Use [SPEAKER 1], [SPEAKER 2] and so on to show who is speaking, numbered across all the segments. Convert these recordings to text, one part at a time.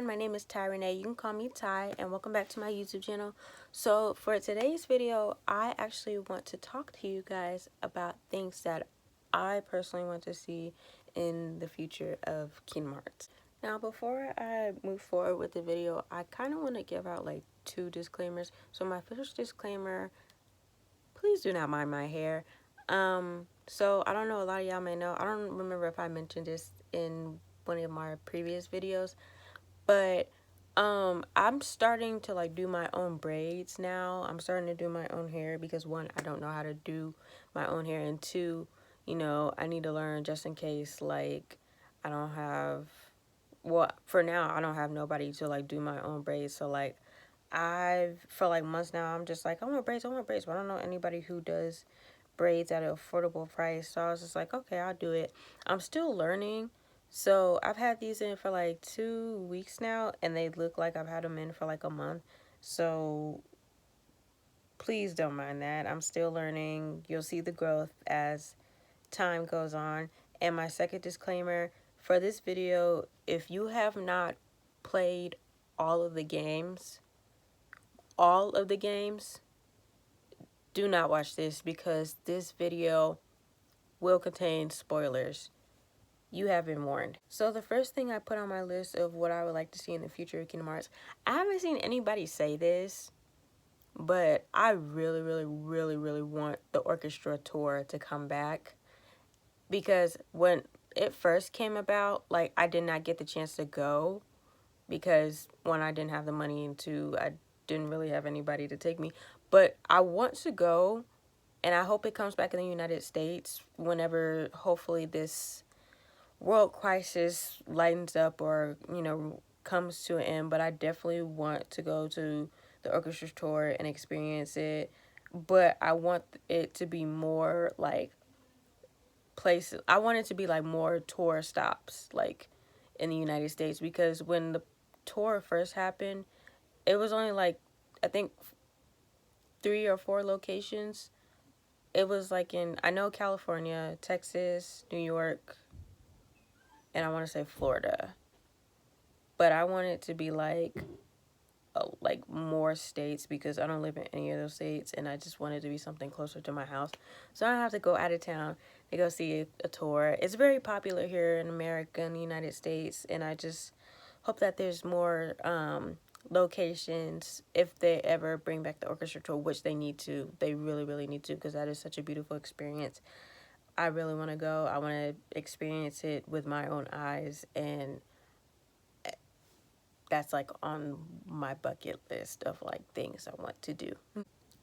[SPEAKER 1] my name is Ty Renee. You can call me Ty, and welcome back to my YouTube channel. So for today's video, I actually want to talk to you guys about things that I personally want to see in the future of Kingdom Hearts. Now, before I move forward with the video, I kind of want to give out like 2 disclaimers. So my first disclaimer, please do not mind my hair. So I don't know, a lot of y'all may know, I don't remember if I mentioned this in one of my previous videos, but I'm starting to like do my own braids now. I'm starting to do my own hair because 1, I don't know how to do my own hair, and 2, you know, I need to learn just in case like I don't have, well, for now I don't have nobody to like do my own braids. So like for like months now, I'm just like, I want braids, but I don't know anybody who does braids at an affordable price. So I was just like, okay, I'll do it. I'm still learning. So I've had these in for like 2 weeks now, and they look like I've had them in for like a month. So please don't mind that. I'm still learning. You'll see the growth as time goes on. And my second disclaimer for this video, if you have not played all of the games, do not watch this, because this video will contain spoilers. You have been warned. So the first thing I put on my list of what I would like to see in the future of Kingdom Hearts, I haven't seen anybody say this, but I really, really, really, really want the orchestra tour to come back. Because when it first came about, like, I did not get the chance to go because 1, I didn't have the money, and 2, I didn't really have anybody to take me. But I want to go, and I hope it comes back in the United States whenever, hopefully, this world crisis lightens up or, you know, comes to an end. But I definitely want to go to the orchestra tour and experience it. But I want it to be more like places. I want it to be like more tour stops, like in the United States, because when the tour first happened, it was only like, I think 3 or 4 locations. It was like in, I know, California, Texas, New York, and I want to say Florida. But I want it to be like more states, because I don't live in any of those states, and I just want it to be something closer to my house, so I don't have to go out of town to go see a tour. It's very popular here in America and the United States, and I just hope that there's more locations if they ever bring back the orchestra tour, which they need to. They really, really need to, because that is such a beautiful experience. I really want to go. I want to experience it with my own eyes, and that's like on my bucket list of like things I want to do.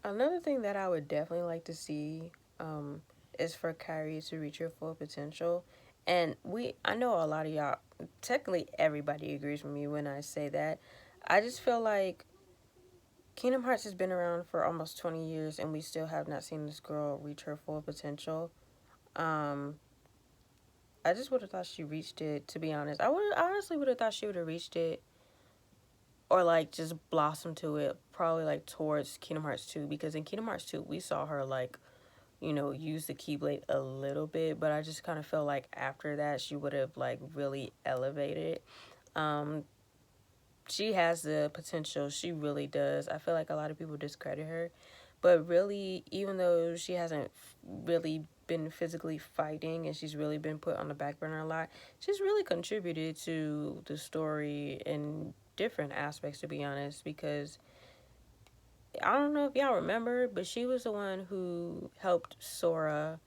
[SPEAKER 1] Another thing that I would definitely like to see is for Kyrie to reach her full potential. And I know a lot of y'all, technically everybody agrees with me when I say that. I just feel like Kingdom Hearts has been around for almost 20 years, and we still have not seen this girl reach her full potential. Um, I just would have thought she reached it, to be honest. I honestly would have thought she would have reached it, or like just blossom to it, probably like towards Kingdom Hearts 2, because in Kingdom Hearts 2 we saw her like, you know, use the Keyblade a little bit, but I just kind of feel like after that she would have like really elevated. She has the potential, she really does. I feel like a lot of people discredit her, but really, even though she hasn't really been physically fighting and she's really been put on the back burner a lot, she's really contributed to the story in different aspects, to be honest, because I don't know if y'all remember, but she was the one who helped Sora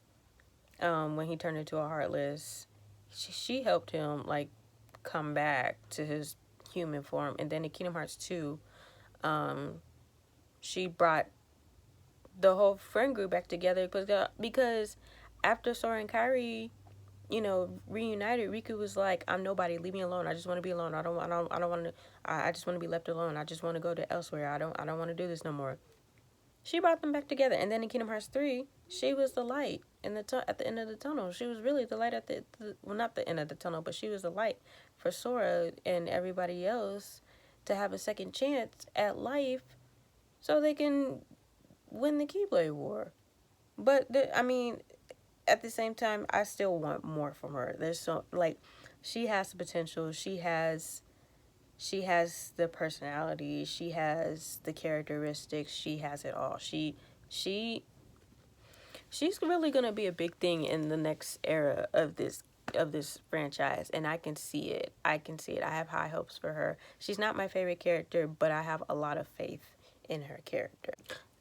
[SPEAKER 1] when he turned into a Heartless. She helped him like come back to his human form, and then in Kingdom Hearts 2, she brought the whole friend group back together, because after Sora and Kyrie, you know, reunited, Riku was like, I'm nobody, leave me alone. I just want to be alone. I don't want to, I just want to be left alone. I just want to go to elsewhere. I don't want to do this no more. She brought them back together. And then in Kingdom Hearts 3, she was the light at the end of the tunnel. She was really the light at well, not the end of the tunnel, but she was the light for Sora and everybody else to have a second chance at life, so they can win the Keyblade War. But I mean, at the same time, I still want more from her. There's so, like, she has the potential. She has she has the personality, she has the characteristics, she has it all. She she's really gonna be a big thing in the next era of this franchise, and I can see it. I can see it. I have high hopes for her. She's not my favorite character, but I have a lot of faith in her character.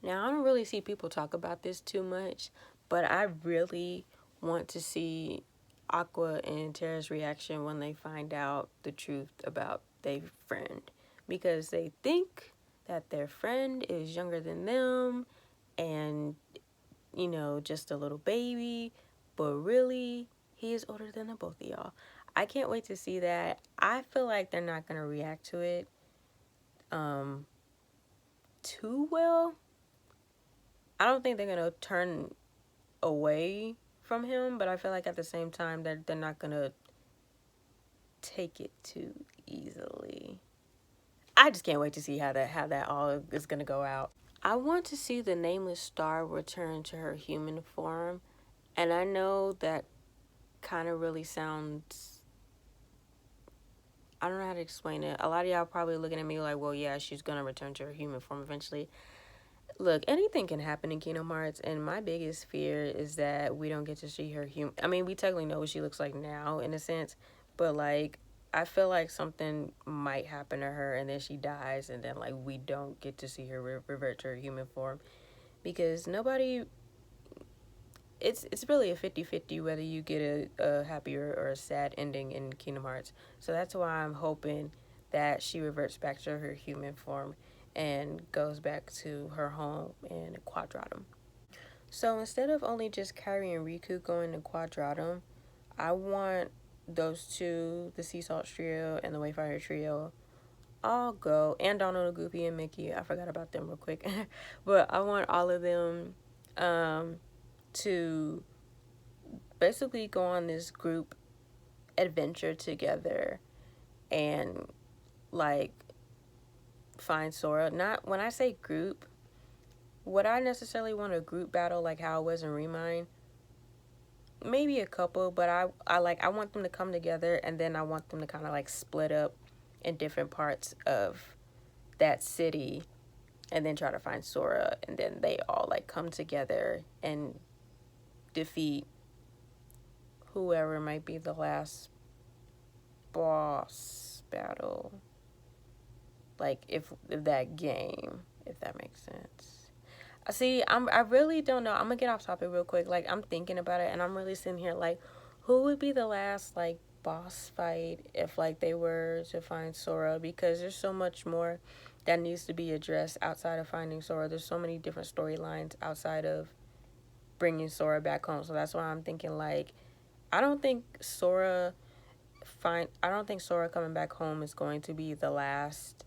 [SPEAKER 1] Now, I don't really see people talk about this too much, but I really want to see Aqua and Terra's reaction when they find out the truth about their friend, because they think that their friend is younger than them and, you know, just a little baby, but really he is older than the both of y'all. I can't wait to see that. I feel like they're not going to react to it too well. I don't think they're going to turn away from him, but I feel like at the same time they're not going to take it too easily. I just can't wait to see how that all is going to go out. I want to see the nameless star return to her human form, and I know that kind of really sounds, I don't know how to explain it. A lot of y'all probably looking at me like, well, yeah, she's gonna return to her human form eventually. Look, anything can happen in Kingdom Hearts, and my biggest fear is that we don't get to see her human. I mean, we technically know what she looks like now, in a sense, but like, I feel like something might happen to her, and then she dies, and then like we don't get to see her revert to her human form, because nobody. It's really a 50-50 whether you get a happy or a sad ending in Kingdom Hearts. So that's why I'm hoping that she reverts back to her human form and goes back to her home in Quadratum. So instead of only just Kyrie and Riku going to Quadratum, I want those two, the Sea Salt Trio and the Wayfire Trio, all go, and Donald, Goofy, and Mickey. I forgot about them real quick. But I want all of them to basically go on this group adventure together and like find Sora. Not when I say group, would I necessarily want a group battle like how it was in Remind? Maybe a couple, but I want them to come together, and then I want them to kind of like split up in different parts of that city and then try to find Sora, and then they all like come together and defeat whoever might be the last boss battle, like if that game, if that makes sense. See, I really don't know. I'm gonna get off topic real quick. Like, I'm thinking about it, and I'm really sitting here like, who would be the last like boss fight if like they were to find Sora? Because there's so much more that needs to be addressed outside of finding Sora. There's so many different storylines outside of bringing Sora back home. So that's why I'm thinking like, I don't think Sora coming back home is going to be the last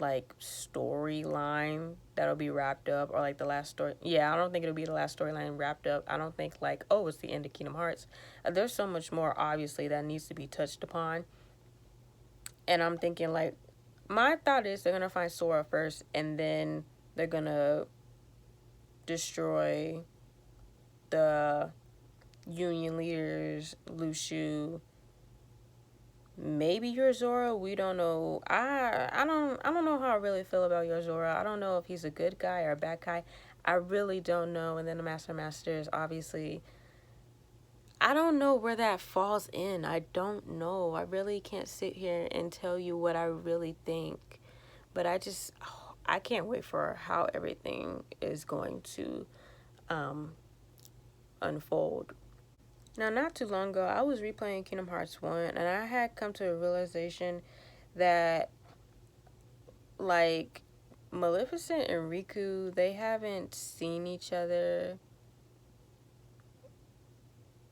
[SPEAKER 1] like storyline that'll be wrapped up, or like the last story. Yeah, I don't think it'll be the last storyline wrapped up. I don't think like, oh, it's the end of Kingdom Hearts. There's so much more obviously that needs to be touched upon, and I'm thinking like, my thought is they're gonna find Sora first, and then they're gonna destroy the Union leaders, Lushu, maybe your Zora. We don't know. I don't know how I really feel about your Zora. I don't know if he's a good guy or a bad guy. I really don't know. And then the Masters, obviously. I don't know where that falls in. I don't know. I really can't sit here and tell you what I really think. But I can't wait for how everything is going to unfold. Now, not too long ago, I was replaying Kingdom Hearts 1, and I had come to a realization that, like, Maleficent and Riku, they haven't seen each other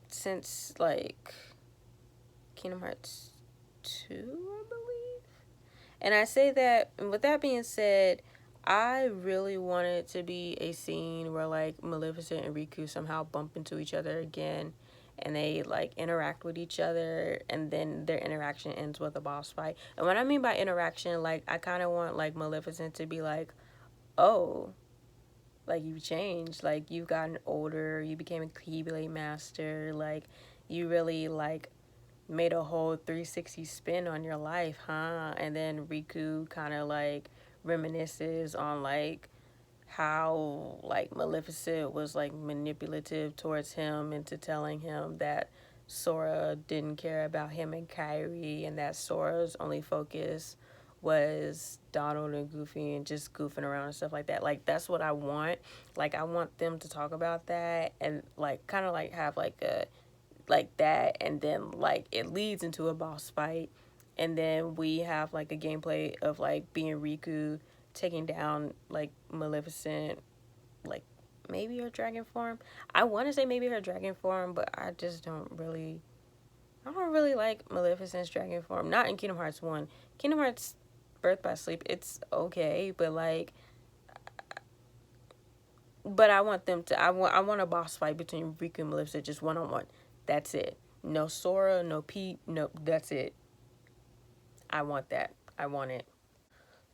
[SPEAKER 1] since, like, Kingdom Hearts 2, I believe. And I say that, and with that being said, I really wanted it to be a scene where, like, Maleficent and Riku somehow bump into each other again, and they like interact with each other, and then their interaction ends with a boss fight. And what I mean by interaction, like, I kind of want like Maleficent to be like, oh, like, you've changed, like, you've gotten older, you became a Keyblade master, like, you really like made a whole 360 spin on your life, huh? And then Riku kind of like reminisces on like how like Maleficent was like manipulative towards him into telling him that Sora didn't care about him and Kyrie, and that Sora's only focus was Donald and Goofy and just goofing around and stuff like that. Like that's what I want. Like I want them to talk about that and like kind of like have like a like that, and then like it leads into a boss fight, and then we have like a gameplay of like being Riku taking down like Maleficent, like maybe her dragon form. I want to say maybe her dragon form, but I just don't really. I don't really like Maleficent's dragon form. Not in Kingdom Hearts 1. Kingdom Hearts Birth by Sleep, it's okay, but like, but I want them to. I want a boss fight between Riku and Maleficent, just one on one. That's it. No Sora, no Pete, no. That's it. I want that. I want it.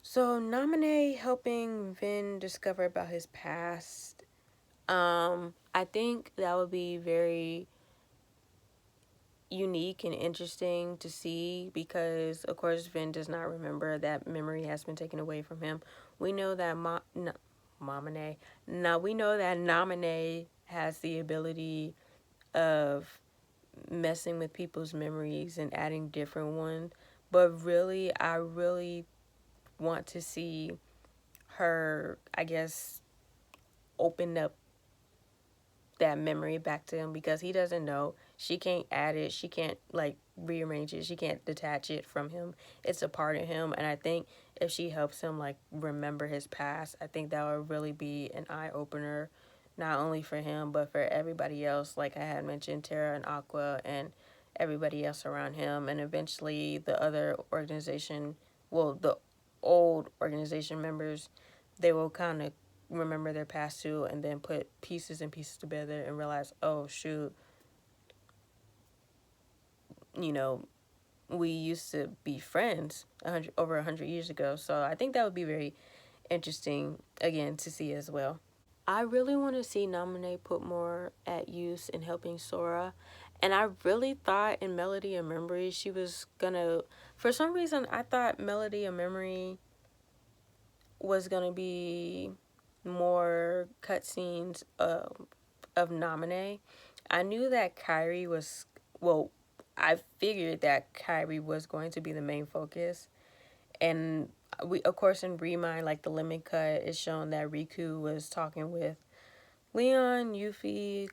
[SPEAKER 1] So Namine helping Vin discover about his past. I think that would be very unique and interesting to see because, of course, Vin does not remember. That memory has been taken away from him. We know that Mamine. Now we know that Namine has the ability of messing with people's memories and adding different ones. But really, I really want to see her, I guess, open up that memory back to him because he doesn't know. She can't add it. She can't like rearrange it. She can't detach it from him. It's a part of him. And I think if she helps him like remember his past, I think that would really be an eye opener, not only for him but for everybody else. Like I had mentioned, Terra and Aqua and everybody else around him, and eventually the other organization, well, the old organization members, they will kind of remember their past too, and then put pieces and pieces together and realize, oh shoot, you know, we used to be friends over 100 years ago. So I think that would be very interesting again to see as well. I really want to see Nominee put more at use in helping Sora. And I really thought in Melody of Memory she was gonna, for some reason I thought Melody of Memory was gonna be more cutscenes of Nominee. I knew that Kyrie was, well, I figured that Kyrie was going to be the main focus. And we, of course, in Remind, like the limit cut is shown that Riku was talking with Leon, Yuffie,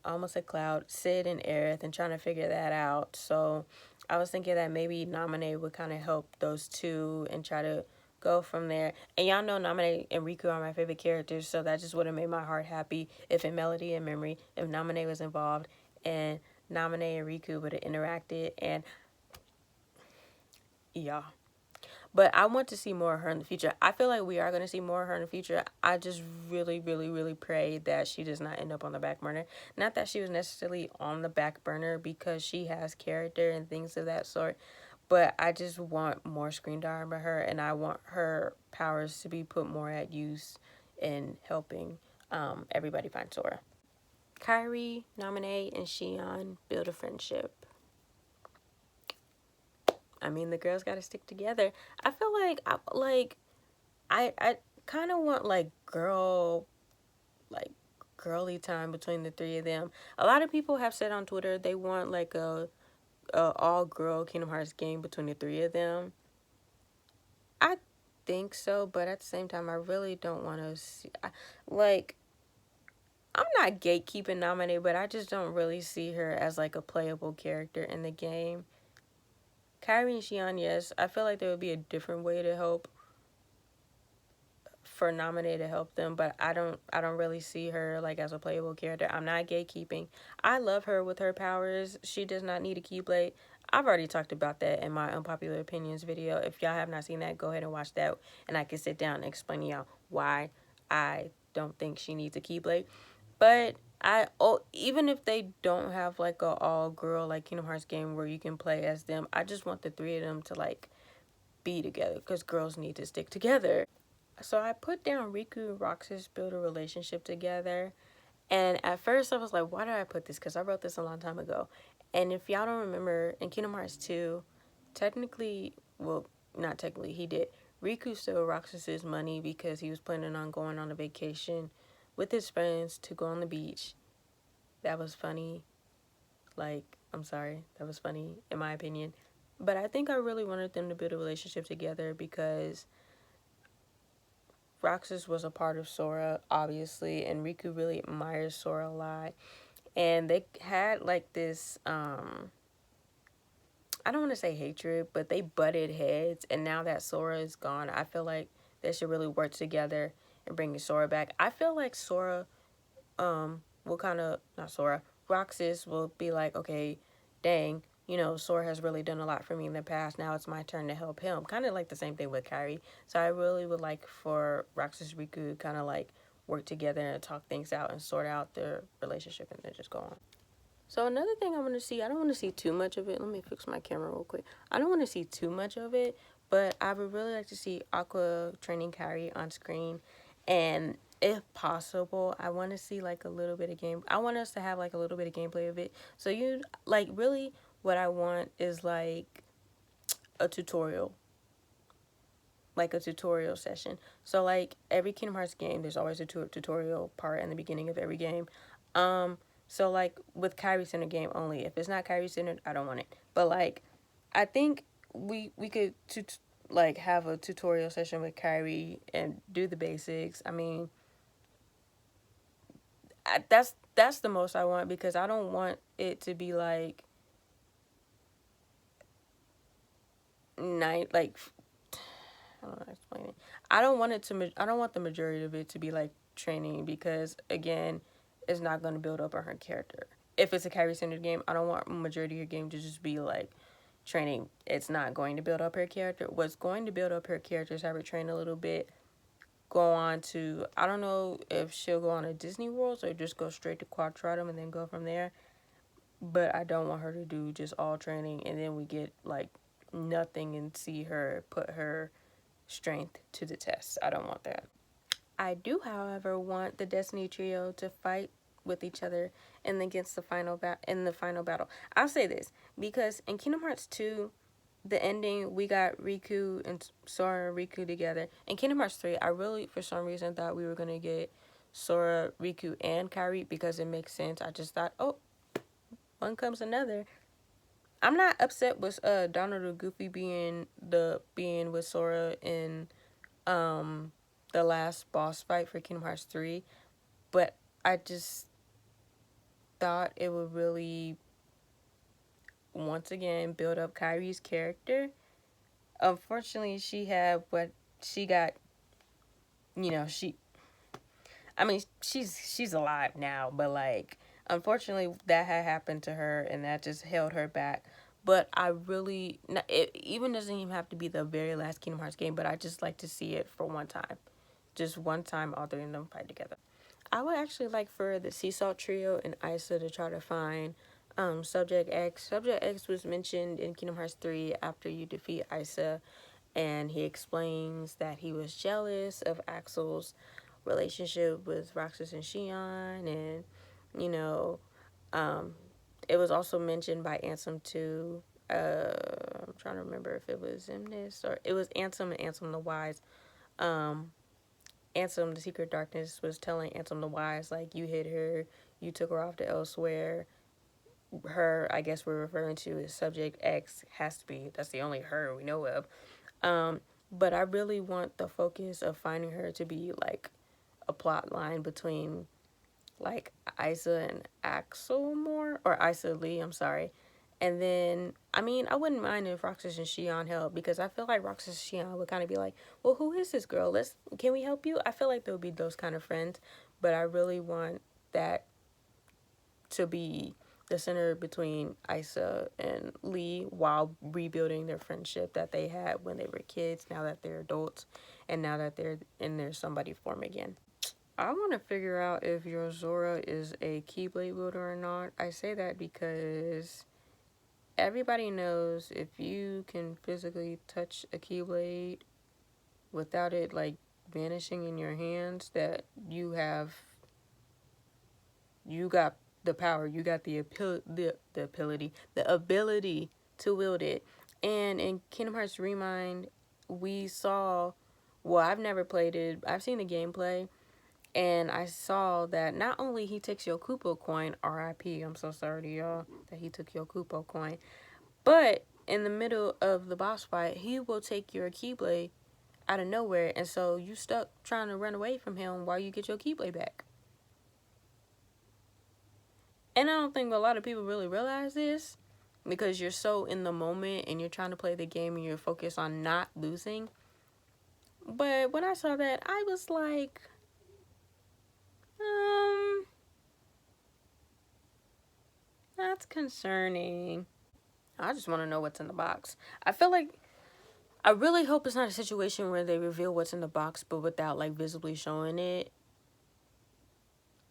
[SPEAKER 1] almost a Cloud, Sid, and Aerith, and trying to figure that out. So I was thinking that maybe Nominee would kind of help those two and try to go from there. And y'all know Nominee and Riku are my favorite characters, so that just would have made my heart happy if in Melody and Memory, if Nominee was involved and Nominee and Riku would have interacted. And yeah. But I want to see more of her in the future. I feel like we are going to see more of her in the future. I just really, really, really pray that she does not end up on the back burner. Not that she was necessarily on the back burner because she has character and things of that sort. But I just want more screen time with her. And I want her powers to be put more at use in helping everybody find Sora. Kyrie, Nominee, and Shion build a friendship. I mean, the girls got to stick together. I feel I kind of want like girly time between the three of them. A lot of people have said on Twitter they want like a all girl Kingdom Hearts game between the three of them. I think so, but at the same time, I really don't want to see. Like, I'm not gatekeeping Nominee, but I just don't really see her as like a playable character in the game. Kyrie and Shion, yes, I feel like there would be a different way to help for Nominee to help them, but I don't really see her like as a playable character. I'm not gatekeeping. I love her with her powers. She does not need a Keyblade. I've already talked about that in my unpopular opinions video. If y'all have not seen that, go ahead and watch that, and I can sit down and explain to y'all why I don't think she needs a Keyblade. But even if they don't have like a all girl like Kingdom Hearts game where you can play as them, I just want the three of them to like be together because girls need to stick together. So I put down Riku and Roxas build a relationship together. And at first I was like, why did I put this? Because I wrote this a long time ago. And if y'all don't remember, in Kingdom Hearts 2, technically, well, not technically, he did. Riku stole Roxas's money because he was planning on going on a vacation with his friends to go on the beach. That was funny. Like, I'm sorry, that was funny in my opinion. But I think I really wanted them to build a relationship together because Roxas was a part of Sora, obviously, and Riku really admires Sora a lot. And they had like this, I don't want to say hatred, but they butted heads. And now that Sora is gone, I feel like they should really work together and bring Sora back. I feel like Sora, will kind of, not Sora, Roxas will be like, okay, dang, you know, Sora has really done a lot for me in the past. Now it's my turn to help him. Kind of like the same thing with Kyrie. So I really would like for Roxas Riku kind of like work together and talk things out and sort out their relationship and then just go on. So another thing I want to see, I don't want to see too much of it. Let me fix my camera real quick. I don't want to see too much of it, but I would really like to see Aqua training Kyrie on screen. And if possible, I want to see like a little bit of game. I want us to have like a little bit of gameplay of it. So you like really what I want is like a tutorial. Like a tutorial session. So like every Kingdom Hearts game, there's always a tutorial part in the beginning of every game. So like with Kyrie centered game only. If it's not Kyrie centered, I don't want it. But like, I think we could like have a tutorial session with Kyrie and do the basics. I mean, that's the most I want because I don't want it to be like night like I don't know how to explain it. I don't want it to. I don't want the majority of it to be like training because again, it's not going to build up on her character. If it's a Kyrie centered game, I don't want majority of your game to just be like training. It's not going to build up her character. What's going to build up her character is have her train a little bit. Go on to I don't know if she'll go on a Disney World or just go straight to Quadratum and then go from there. But I don't want her to do just all training and then we get like nothing and see her put her strength to the test. I don't want that. I do, however, want the Destiny Trio to fight with each other and against the in the final battle. I'll say this because in Kingdom Hearts 2, the ending we got Riku and Sora and Riku together. In Kingdom Hearts 3, I really for some reason thought we were gonna get Sora, Riku, and Kyrie because it makes sense. I just thought, oh, one comes another. I'm not upset with Donald or Goofy being with Sora in the last boss fight for Kingdom Hearts 3, but I just thought it would really once again build up Kyrie's character. Unfortunately, she had what she got, you know, I mean, she's alive now, but like unfortunately that had happened to her and that just held her back. But I really, it even doesn't even have to be the very last Kingdom Hearts game, but I just like to see it for one time. Just one time all three of them fight together. I would actually like for the Sea Salt Trio and Isa to try to find Subject X. Subject X was mentioned in Kingdom Hearts 3 after you defeat Isa, and he explains that he was jealous of Axel's relationship with Roxas and Shion, and you know, it was also mentioned by Ansem too. I'm trying to remember if it was Zimnis or it was Ansem and Ansem the Wise. Ansem, the Secret Darkness, was telling Ansem the Wise, like, you hit her, you took her off to elsewhere. Her, I guess we're referring to as Subject X, has to be. That's the only her we know of. But I really want the focus of finding her to be, like, a plot line between, like, Isa and Axel more, or Isa Lee, I'm sorry. And then, I mean, I wouldn't mind if Roxas and Shion help because I feel like Roxas and Shion would kind of be like, well, who is this girl? Can we help you? I feel like there would be those kind of friends, but I really want that to be the center between Isa and Lee while rebuilding their friendship that they had when they were kids, now that they're adults, and now that they're in their somebody form again. I want to figure out if your Zora is a Keyblade wielder or not. I say that because everybody knows if you can physically touch a Keyblade without it like vanishing in your hands, that you got the power. You got the ability to wield it. And in Kingdom Hearts Remind, we saw. Well, I've never played it. I've seen the gameplay, and I saw that not only he takes your Kupo coin, R.I.P. I'm so sorry to y'all that he took your Kupo coin, but in the middle of the boss fight, he will take your Keyblade out of nowhere, and so you stuck trying to run away from him while you get your Keyblade back. And I don't think a lot of people really realize this because you're so in the moment and you're trying to play the game and you're focused on not losing. But when I saw that, I was like, that's concerning. I just want to know what's in the box. I feel like I really hope it's not a situation where they reveal what's in the box, but without like visibly showing it.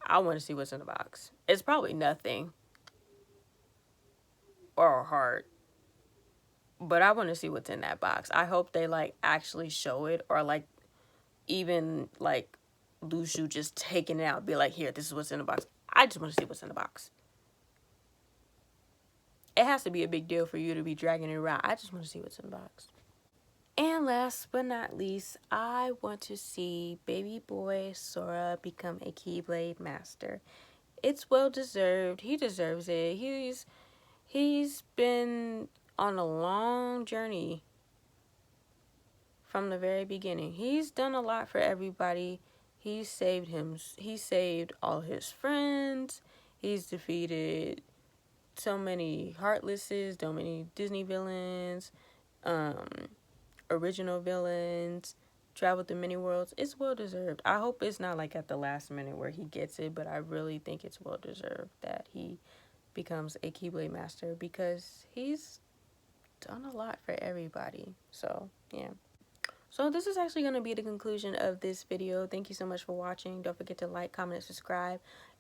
[SPEAKER 1] I want to see what's in the box. It's probably nothing or a heart, but I want to see what's in that box. I hope they like actually show it, or like even like Lushu just taking it out, be like, here, this is what's in the box. I just want to see what's in the box. It has to be a big deal for you to be dragging it around. I just want to see what's in the box. And last but not least, I want to see baby boy Sora become a Keyblade master. It's well deserved. He deserves it. He's been on a long journey from the very beginning. He's done a lot for everybody. He saved all his friends. He's defeated so many Heartlesses, so many Disney villains, original villains, traveled through many worlds. It's well deserved. I hope it's not like at the last minute where he gets it, but I really think it's well deserved that he becomes a Keyblade master because he's done a lot for everybody. So, yeah. So this is actually going to be the conclusion of this video. Thank you so much for watching. Don't forget to like, comment, and subscribe.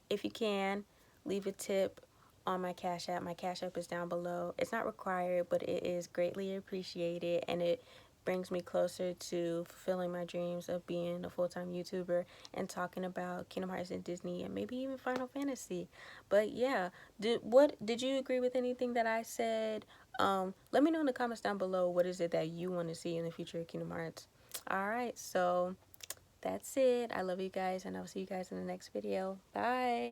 [SPEAKER 1] If you can, leave a tip on my Cash App. My Cash App is down below. It's not required, but it is greatly appreciated, and it brings me closer to fulfilling my dreams of being a full-time YouTuber and talking about Kingdom Hearts and Disney and maybe even Final Fantasy. But yeah, did you agree with anything that I said? Let me know in the comments down below, what is it that you want to see in the future of Kingdom Hearts. Alright, so that's it. I love you guys, and I'll see you guys in the next video. Bye.